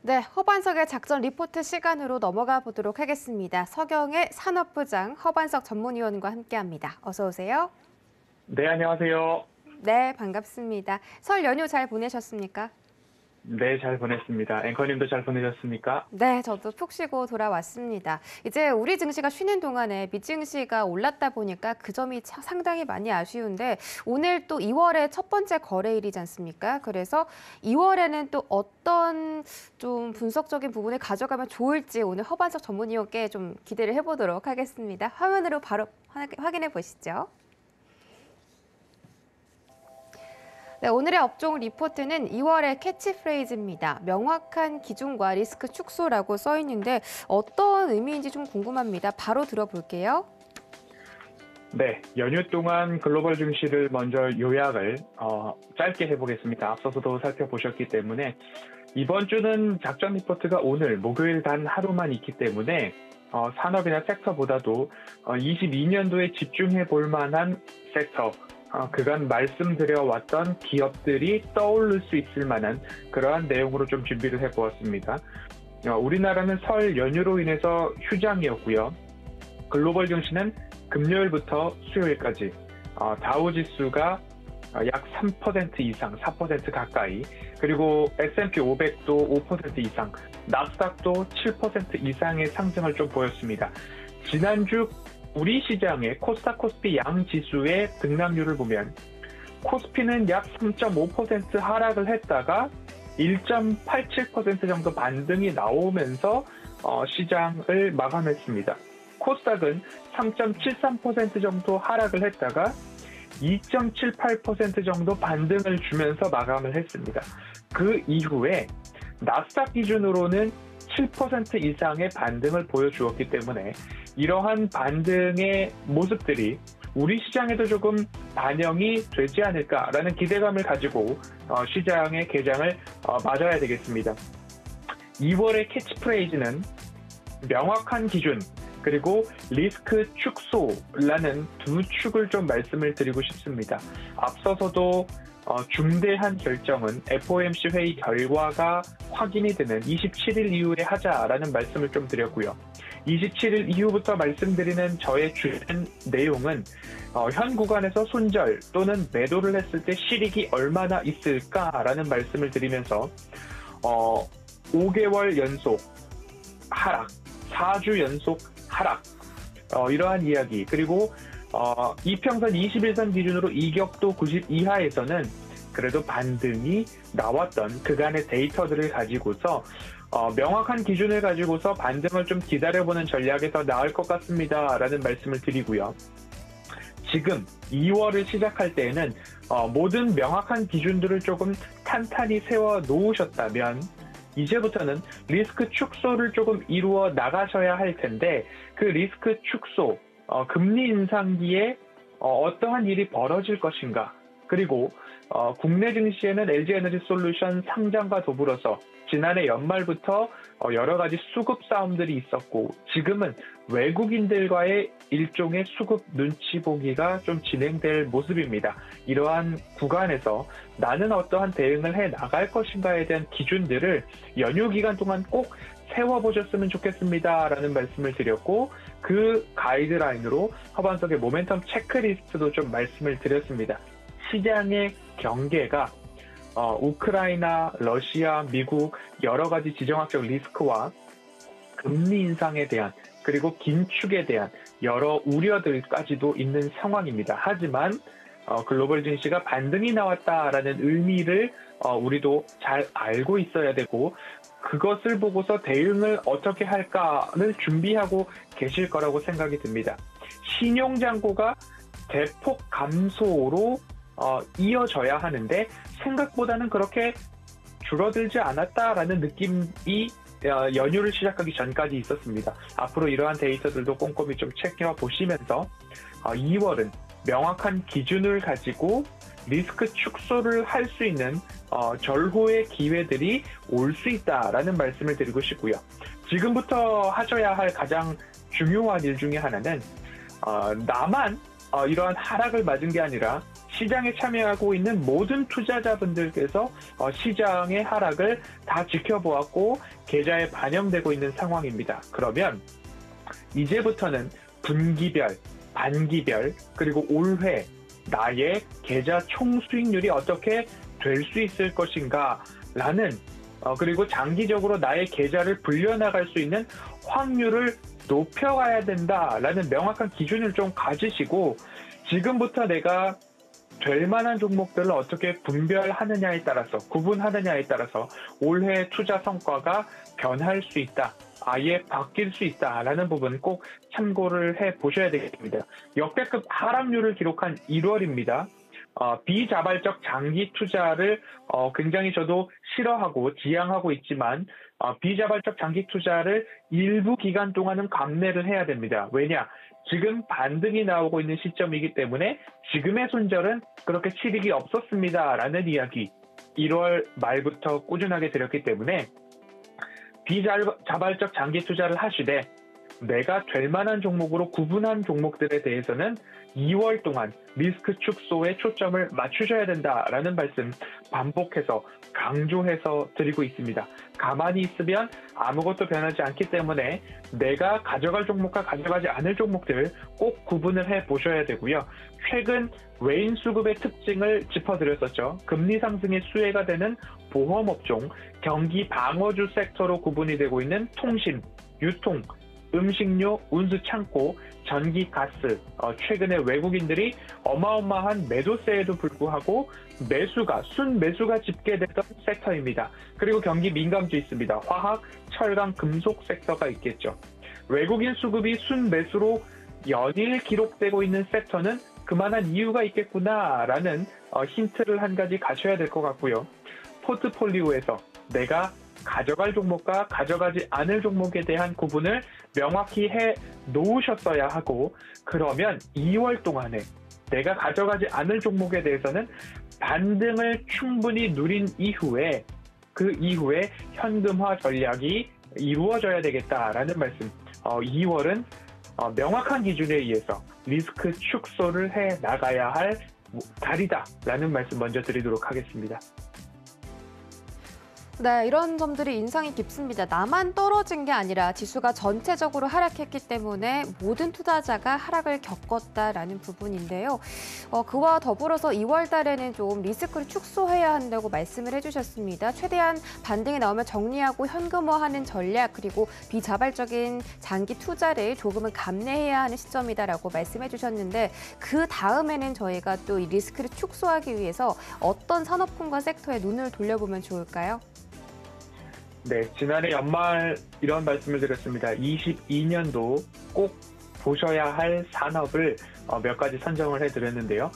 네, 허반석의 작전 리포트 시간으로 넘어가 보도록 하겠습니다. 서경의 산업부장 허반석 전문위원과 함께합니다. 어서 오세요. 네, 안녕하세요. 네, 반갑습니다. 설 연휴 잘 보내셨습니까? 네, 잘 보냈습니다. 앵커님도 잘 보내셨습니까? 네, 저도 푹 쉬고 돌아왔습니다. 이제 우리 증시가 쉬는 동안에 미증시가 올랐다 보니까 그 점이 상당히 많이 아쉬운데 오늘 또 2월의 첫 번째 거래일이지 않습니까? 그래서 2월에는 또 어떤 좀 분석적인 부분을 가져가면 좋을지 오늘 허반석 전문위원께 좀 기대를 해보도록 하겠습니다. 화면으로 바로 확인해 보시죠. 네, 오늘의 업종 리포트는 2월의 캐치프레이즈입니다. 명확한 기준과 리스크 축소라고 써 있는데 어떤 의미인지 좀 궁금합니다. 바로 들어볼게요. 네, 연휴 동안 글로벌 증시를 먼저 요약을 짧게 해보겠습니다. 앞서서도 살펴보셨기 때문에 이번 주는 작전 리포트가 오늘 목요일 단 하루만 있기 때문에 산업이나 섹터보다도 22년도에 집중해 볼 만한 섹터, 그간 말씀드려왔던 기업들이 떠오를 수 있을 만한 그러한 내용으로 좀 준비를 해보았습니다. 우리나라는 설 연휴로 인해서 휴장이었고요. 글로벌 증시는 금요일부터 수요일까지 다우지수가 약 3% 이상, 4% 가까이, 그리고 S&P 500도 5% 이상, 나스닥도 7% 이상의 상승을 좀 보였습니다. 지난주 우리 시장의 코스닥 코스피 양지수의 등락률을 보면 코스피는 약 3.5% 하락을 했다가 1.87% 정도 반등이 나오면서 시장을 마감했습니다. 코스닥은 3.73% 정도 하락을 했다가 2.78% 정도 반등을 주면서 마감을 했습니다. 그 이후에 나스닥 기준으로는 7% 이상의 반등을 보여주었기 때문에 이러한 반등의 모습들이 우리 시장에도 조금 반영이 되지 않을까라는 기대감을 가지고 시장의 개장을 맞아야 되겠습니다. 2월의 캐치프레이즈는 명확한 기준 그리고 리스크 축소라는 두 축을 좀 말씀을 드리고 싶습니다. 앞서서도 중대한 결정은 FOMC 회의 결과가 확인이 되는 27일 이후에 하자라는 말씀을 좀 드렸고요. 27일 이후부터 말씀드리는 저의 주된 내용은 현 구간에서 손절 또는 매도를 했을 때 실익이 얼마나 있을까라는 말씀을 드리면서 5개월 연속 하락, 4주 연속 하락, 이러한 이야기, 그리고 이평선 21선 기준으로 이격도 90 이하에서는 그래도 반등이 나왔던 그간의 데이터들을 가지고서 명확한 기준을 가지고서 반등을 좀 기다려보는 전략이 더 나을 것 같습니다 라는 말씀을 드리고요. 지금 2월을 시작할 때에는 모든 명확한 기준들을 조금 탄탄히 세워 놓으셨다면 이제부터는 리스크 축소를 조금 이루어 나가셔야 할 텐데 그 리스크 축소, 금리 인상기에 어떠한 일이 벌어질 것인가, 그리고 국내 증시에는 LG에너지솔루션 상장과 더불어서 지난해 연말부터 여러 가지 수급 싸움들이 있었고 지금은 외국인들과의 일종의 수급 눈치 보기가 좀 진행될 모습입니다. 이러한 구간에서 나는 어떠한 대응을 해 나갈 것인가에 대한 기준들을 연휴 기간 동안 꼭 세워보셨으면 좋겠습니다 라는 말씀을 드렸고, 그 가이드라인으로 허반석의 모멘텀 체크리스트도 좀 말씀을 드렸습니다. 시장의 경계가 우크라이나, 러시아, 미국 여러 가지 지정학적 리스크와 금리 인상에 대한 그리고 긴축에 대한 여러 우려들까지도 있는 상황입니다. 하지만 글로벌 증시가 반등이 나왔다라는 의미를 우리도 잘 알고 있어야 되고 그것을 보고서 대응을 어떻게 할까를 준비하고 계실 거라고 생각이 듭니다. 신용잔고가 대폭 감소로 이어져야 하는데 생각보다는 그렇게 줄어들지 않았다라는 느낌이 연휴를 시작하기 전까지 있었습니다. 앞으로 이러한 데이터들도 꼼꼼히 좀 체크해보시면서 2월은 명확한 기준을 가지고 리스크 축소를 할 수 있는 절호의 기회들이 올 수 있다라는 말씀을 드리고 싶고요. 지금부터 하셔야 할 가장 중요한 일 중에 하나는 나만 이러한 하락을 맞은 게 아니라 시장에 참여하고 있는 모든 투자자분들께서 시장의 하락을 다 지켜보았고 계좌에 반영되고 있는 상황입니다. 그러면 이제부터는 분기별, 반기별, 그리고 올해 나의 계좌 총 수익률이 어떻게 될 수 있을 것인가 라는 그리고 장기적으로 나의 계좌를 불려나갈 수 있는 확률을 높여가야 된다라는 명확한 기준을 좀 가지시고 지금부터 내가 될 만한 종목들을 어떻게 분별하느냐에 따라서 구분하느냐에 따라서 올해 투자 성과가 변할 수 있다. 아예 바뀔 수 있다라는 부분 꼭 참고를 해 보셔야 되겠습니다. 역대급 하락률을 기록한 1월입니다. 비자발적 장기 투자를 굉장히 저도 싫어하고 지향하고 있지만 비자발적 장기 투자를 일부 기간 동안은 감내를 해야 됩니다. 왜냐? 지금 반등이 나오고 있는 시점이기 때문에 지금의 손절은 그렇게 치익이 없었습니다라는 이야기 1월 말부터 꾸준하게 드렸기 때문에 비자발적 장기 투자를 하시되 내가 될 만한 종목으로 구분한 종목들에 대해서는 2월 동안 리스크 축소에 초점을 맞추셔야 된다라는 말씀 반복해서 강조해서 드리고 있습니다. 가만히 있으면 아무것도 변하지 않기 때문에 내가 가져갈 종목과 가져가지 않을 종목들 꼭 구분을 해 보셔야 되고요. 최근 외인 수급의 특징을 짚어드렸었죠. 금리 상승의 수혜가 되는 보험업종, 경기 방어주 섹터로 구분이 되고 있는 통신, 유통, 음식료, 운수 창고, 전기, 가스, 최근에 외국인들이 어마어마한 매도세에도 불구하고 순매수가 집계됐던 섹터입니다. 그리고 경기 민감주 있습니다. 화학, 철강, 금속 섹터가 있겠죠. 외국인 수급이 순매수로 연일 기록되고 있는 섹터는 그만한 이유가 있겠구나라는 힌트를 한 가지 가셔야 될 것 같고요. 포트폴리오에서 내가 가져갈 종목과 가져가지 않을 종목에 대한 구분을 명확히 해 놓으셨어야 하고 그러면 2월 동안에 내가 가져가지 않을 종목에 대해서는 반등을 충분히 누린 이후에 그 이후에 현금화 전략이 이루어져야 되겠다라는 말씀. 2월은 명확한 기준에 의해서 리스크 축소를 해 나가야 할 달이다라는 말씀 먼저 드리도록 하겠습니다. 네, 이런 점들이 인상이 깊습니다. 나만 떨어진 게 아니라 지수가 전체적으로 하락했기 때문에 모든 투자자가 하락을 겪었다라는 부분인데요. 그와 더불어서 2월 달에는 좀 리스크를 축소해야 한다고 말씀을 해주셨습니다. 최대한 반등이 나오면 정리하고 현금화하는 전략 그리고 비자발적인 장기 투자를 조금은 감내해야 하는 시점이다라고 말씀해 주셨는데 그 다음에는 저희가 또 이 리스크를 축소하기 위해서 어떤 산업군과 섹터에 눈을 돌려보면 좋을까요? 네, 지난해 연말 이런 말씀을 드렸습니다. 22년도 꼭 보셔야 할 산업을 몇 가지 선정을 해드렸는데요.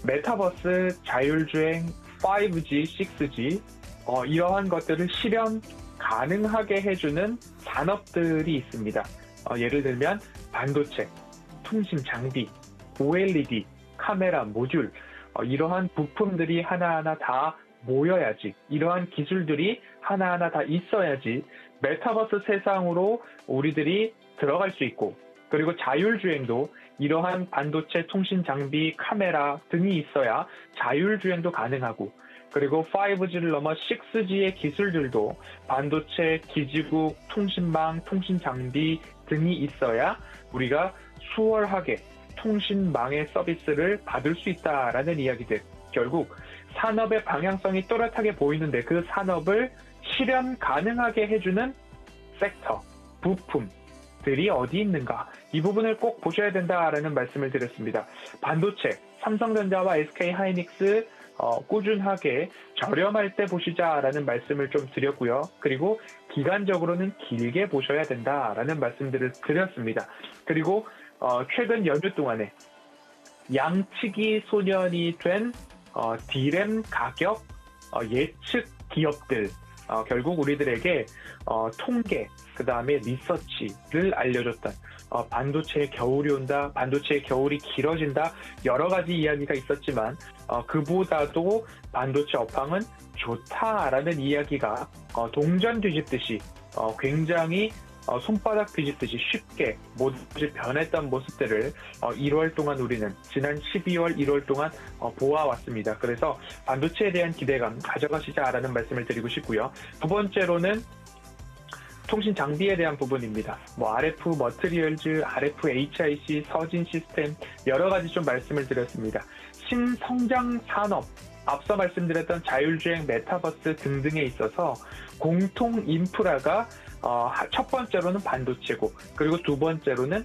메타버스, 자율주행, 5G, 6G 이러한 것들을 실현 가능하게 해주는 산업들이 있습니다. 예를 들면 반도체, 통신 장비, OLED, 카메라, 모듈 이러한 부품들이 하나하나 다 모여야지 이러한 기술들이 하나하나 다 있어야지 메타버스 세상으로 우리들이 들어갈 수 있고 그리고 자율주행도 이러한 반도체, 통신 장비, 카메라 등이 있어야 자율주행도 가능하고 그리고 5G를 넘어 6G의 기술들도 반도체, 기지국, 통신망, 통신 장비 등이 있어야 우리가 수월하게 통신망의 서비스를 받을 수 있다라는 이야기들. 결국 산업의 방향성이 또렷하게 보이는데 그 산업을 실현 가능하게 해주는 섹터, 부품들이 어디 있는가 이 부분을 꼭 보셔야 된다라는 말씀을 드렸습니다. 반도체, 삼성전자와 SK하이닉스 꾸준하게 저렴할 때 보시자라는 말씀을 좀 드렸고요. 그리고 기간적으로는 길게 보셔야 된다라는 말씀들을 드렸습니다. 그리고 최근 연휴 동안에 양치기 소년이 된 D램 가격 예측 기업들 결국 우리들에게 통계 그다음에 리서치를 알려줬던 반도체의 겨울이 온다, 반도체의 겨울이 길어진다 여러 가지 이야기가 있었지만 그보다도 반도체 업황은 좋다라는 이야기가 동전 뒤집듯이 굉장히 손바닥 뒤집듯이 쉽게 모두 변했던 모습들을 1월 동안 우리는 지난 12월, 1월 동안 보아왔습니다. 그래서 반도체에 대한 기대감 가져가시자라는 말씀을 드리고 싶고요. 두 번째로는 통신 장비에 대한 부분입니다. 뭐 RF 머티리얼즈, RF HIC, 서진 시스템 여러 가지 좀 말씀을 드렸습니다. 신성장 산업, 앞서 말씀드렸던 자율주행, 메타버스 등등에 있어서 공통 인프라가 첫 번째로는 반도체고, 그리고 두 번째로는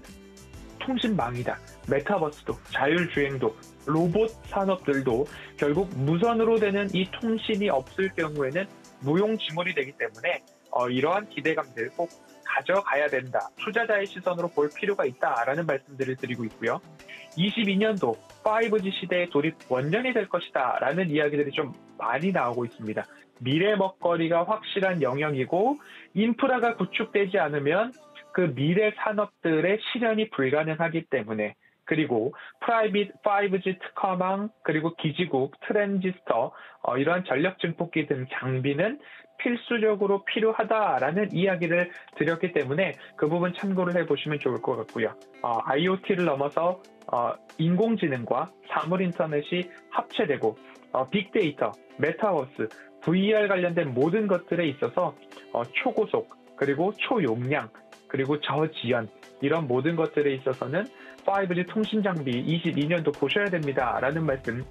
통신망이다. 메타버스도, 자율주행도, 로봇 산업들도 결국 무선으로 되는 이 통신이 없을 경우에는 무용지물이 되기 때문에 이러한 기대감들 꼭 가져가야 된다. 투자자의 시선으로 볼 필요가 있다라는 말씀들을 드리고 있고요. 22년도 5G 시대의 돌입 원년이 될 것이다 라는 이야기들이 좀 많이 나오고 있습니다. 미래 먹거리가 확실한 영역이고, 인프라가 구축되지 않으면 그 미래 산업들의 실현이 불가능하기 때문에, 그리고 프라이빗 5G 특화망, 그리고 기지국, 트랜지스터, 이러한 전력 증폭기 등 장비는 필수적으로 필요하다라는 이야기를 드렸기 때문에 그 부분 참고를 해보시면 좋을 것 같고요. IoT를 넘어서 인공지능과 사물 인터넷이 합체되고 빅데이터, 메타버스, VR 관련된 모든 것들에 있어서 초고속, 그리고 초용량, 그리고 저지연, 이런 모든 것들에 있어서는 5G 통신 장비 22년도 보셔야 됩니다라는 말씀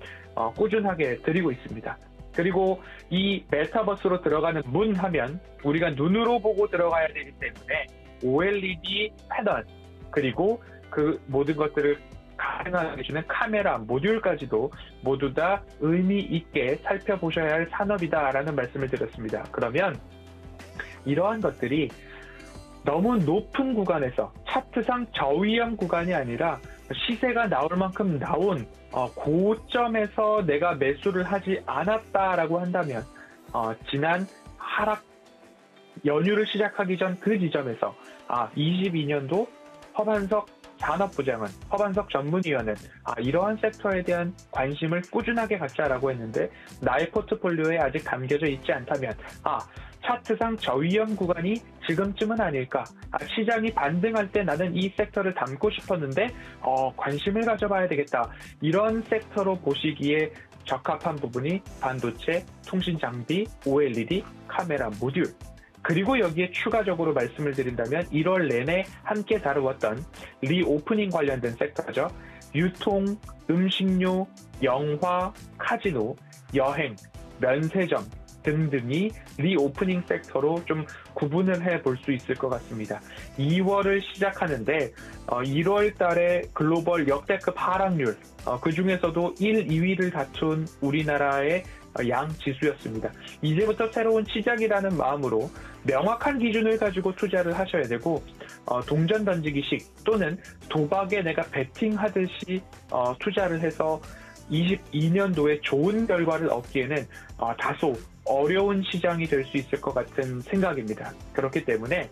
꾸준하게 드리고 있습니다. 그리고 이 메타버스로 들어가는 문 하면 우리가 눈으로 보고 들어가야 되기 때문에 OLED 패널, 그리고 그 모든 것들을 가능하게 해주는 카메라, 모듈까지도 모두 다 의미 있게 살펴보셔야 할 산업이다라는 말씀을 드렸습니다. 그러면 이러한 것들이 너무 높은 구간에서 차트상 저위험 구간이 아니라 시세가 나올 만큼 나온 고점에서 내가 매수를 하지 않았다라고 한다면 지난 하락 연휴를 시작하기 전 그 지점에서 22년도 허반석 산업부장은, 허반석 전문위원은 이러한 섹터에 대한 관심을 꾸준하게 갖자라고 했는데 나의 포트폴리오에 아직 담겨져 있지 않다면 차트상 저위험 구간이 지금쯤은 아닐까, 시장이 반등할 때 나는 이 섹터를 담고 싶었는데 관심을 가져봐야 되겠다, 이런 섹터로 보시기에 적합한 부분이 반도체, 통신장비, OLED, 카메라 모듈, 그리고 여기에 추가적으로 말씀을 드린다면 1월 내내 함께 다루었던 리오프닝 관련된 섹터죠. 유통, 음식료, 영화, 카지노, 여행, 면세점 등등이 리오프닝 섹터로 좀 구분을 해볼 수 있을 것 같습니다. 2월을 시작하는데 1월 달에 글로벌 역대급 하락률, 그 중에서도 1, 2위를 다툰 우리나라의 양지수였습니다. 이제부터 새로운 시작이라는 마음으로 명확한 기준을 가지고 투자를 하셔야 되고, 동전 던지기식 또는 도박에 내가 베팅하듯이 투자를 해서 22년도에 좋은 결과를 얻기에는 다소 어려운 시장이 될 수 있을 것 같은 생각입니다. 그렇기 때문에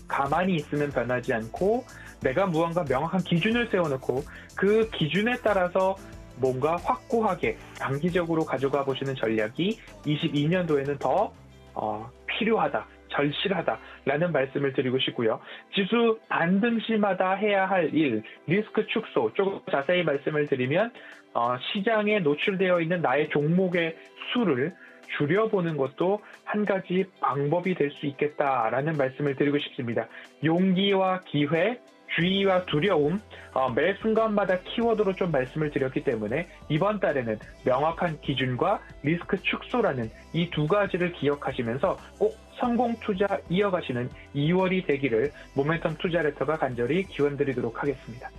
가만히 있으면 변하지 않고 내가 무언가 명확한 기준을 세워놓고 그 기준에 따라서 뭔가 확고하게 장기적으로 가져가 보시는 전략이 22년도에는 더 필요하다, 절실하다라는 말씀을 드리고 싶고요. 지수 반등 시마다 해야 할 일, 리스크 축소, 조금 자세히 말씀을 드리면 시장에 노출되어 있는 나의 종목의 수를 줄여보는 것도 한 가지 방법이 될 수 있겠다라는 말씀을 드리고 싶습니다. 용기와 기회, 주의와 두려움, 매 순간마다 키워드로 좀 말씀을 드렸기 때문에 이번 달에는 명확한 기준과 리스크 축소라는 이 두 가지를 기억하시면서 꼭 성공 투자 이어가시는 2월이 되기를 모멘텀 투자 레터가 간절히 기원드리도록 하겠습니다.